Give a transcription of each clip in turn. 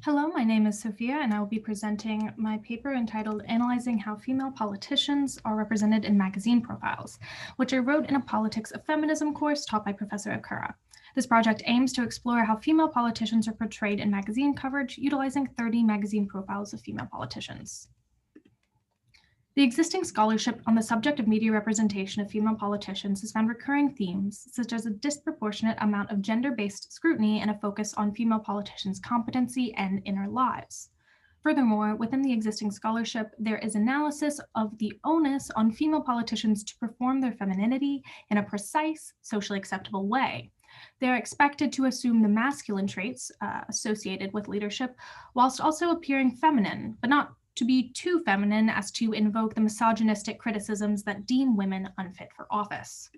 Hello, my name is Sophia, and I will be presenting my paper entitled Analyzing How Female Politicians Are Represented in Magazine Profiles, which I wrote in a Politics of Feminism course taught by Professor Okura. This project aims to explore how female politicians are portrayed in magazine coverage, utilizing 30 magazine profiles of female politicians. The existing scholarship on the subject of media representation of female politicians has found recurring themes, such as a disproportionate amount of gender-based scrutiny and a focus on female politicians' competency and inner lives. Furthermore, within the existing scholarship, there is analysis of the onus on female politicians to perform their femininity in a precise, socially acceptable way. They are expected to assume the masculine traits associated with leadership, whilst also appearing feminine, but not to be too feminine as to invoke the misogynistic criticisms that deem women unfit for office.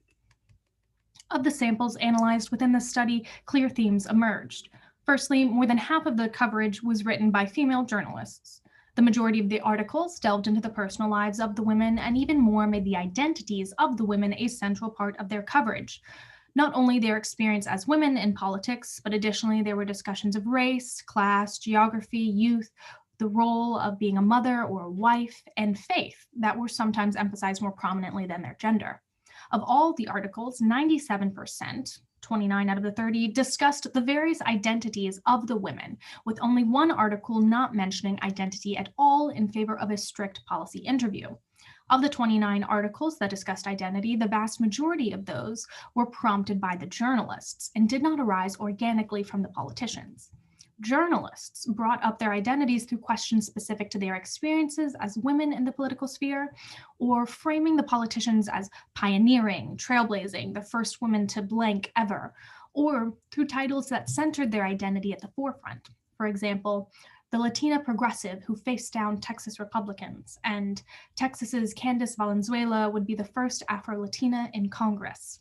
Of the samples analyzed within the study, clear themes emerged. Firstly, more than half of the coverage was written by female journalists. The majority of the articles delved into the personal lives of the women, and even more made the identities of the women a central part of their coverage. Not only their experience as women in politics, but additionally there were discussions of race, class, geography, youth, the role of being a mother or a wife, and faith that were sometimes emphasized more prominently than their gender. Of all the articles, 97%, 29 out of the 30, discussed the various identities of the women, with only one article not mentioning identity at all in favor of a strict policy interview. Of the 29 articles that discussed identity, the vast majority of those were prompted by the journalists and did not arise organically from the politicians. Journalists brought up their identities through questions specific to their experiences as women in the political sphere, or framing the politicians as pioneering, trailblazing, the first woman to blank ever, or through titles that centered their identity at the forefront. For example, the Latina progressive who faced down Texas Republicans, and Texas's Candice Valenzuela would be the first Afro-Latina in Congress.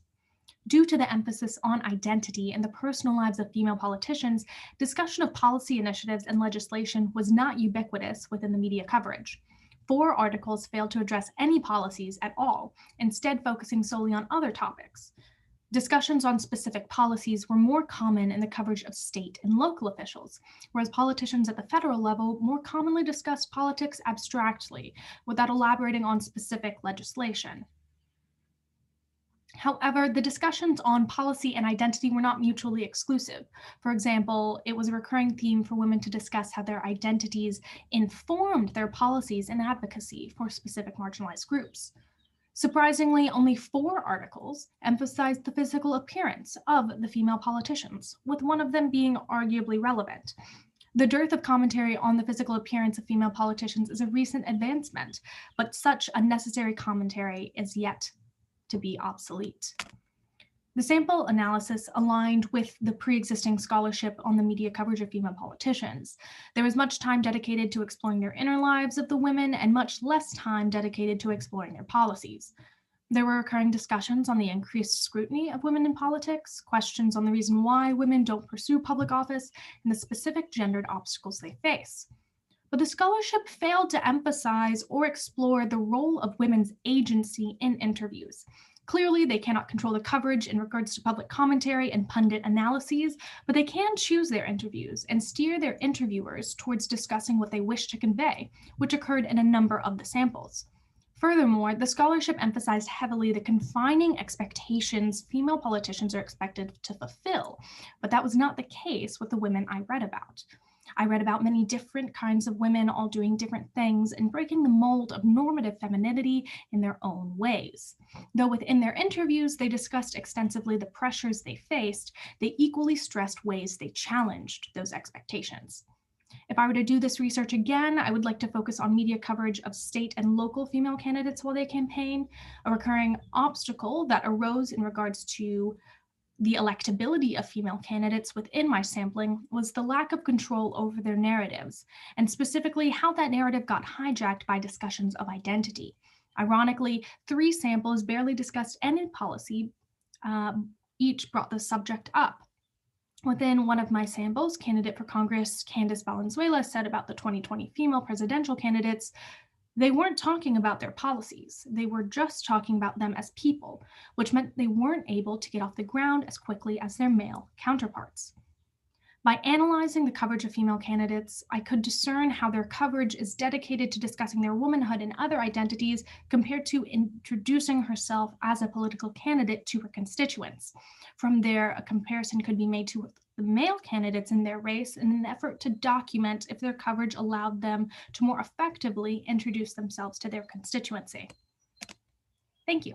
Due to the emphasis on identity and the personal lives of female politicians, discussion of policy initiatives and legislation was not ubiquitous within the media coverage. 4 articles failed to address any policies at all, instead focusing solely on other topics. Discussions on specific policies were more common in the coverage of state and local officials, whereas politicians at the federal level more commonly discussed politics abstractly without elaborating on specific legislation. However, the discussions on policy and identity were not mutually exclusive. For example, it was a recurring theme for women to discuss how their identities informed their policies and advocacy for specific marginalized groups. Surprisingly, only 4 articles emphasized the physical appearance of the female politicians, with one of them being arguably relevant. The dearth of commentary on the physical appearance of female politicians is a recent advancement, but such unnecessary commentary is yet to be obsolete. The sample analysis aligned with the pre-existing scholarship on the media coverage of female politicians. There was much time dedicated to exploring their inner lives of the women and much less time dedicated to exploring their policies. There were recurring discussions on the increased scrutiny of women in politics, questions on the reason why women don't pursue public office, and the specific gendered obstacles they face. But the scholarship failed to emphasize or explore the role of women's agency in interviews. Clearly, they cannot control the coverage in regards to public commentary and pundit analyses, but they can choose their interviews and steer their interviewers towards discussing what they wish to convey, which occurred in a number of the samples. Furthermore, the scholarship emphasized heavily the confining expectations female politicians are expected to fulfill, but that was not the case with the women I read about. I read about many different kinds of women all doing different things and breaking the mold of normative femininity in their own ways. Though within their interviews, they discussed extensively the pressures they faced, they equally stressed ways they challenged those expectations. If I were to do this research again, I would like to focus on media coverage of state and local female candidates while they campaign, a recurring obstacle that arose in regards to the electability of female candidates within my sampling was the lack of control over their narratives, and specifically how that narrative got hijacked by discussions of identity. Ironically, 3 samples barely discussed any policy, each brought the subject up. Within one of my samples, candidate for Congress Candice Valenzuela said about the 2020 female presidential candidates, they weren't talking about their policies. They were just talking about them as people, which meant they weren't able to get off the ground as quickly as their male counterparts. By analyzing the coverage of female candidates, I could discern how their coverage is dedicated to discussing their womanhood and other identities compared to introducing herself as a political candidate to her constituents. From there, a comparison could be made to the male candidates in their race in an effort to document if their coverage allowed them to more effectively introduce themselves to their constituency. Thank you.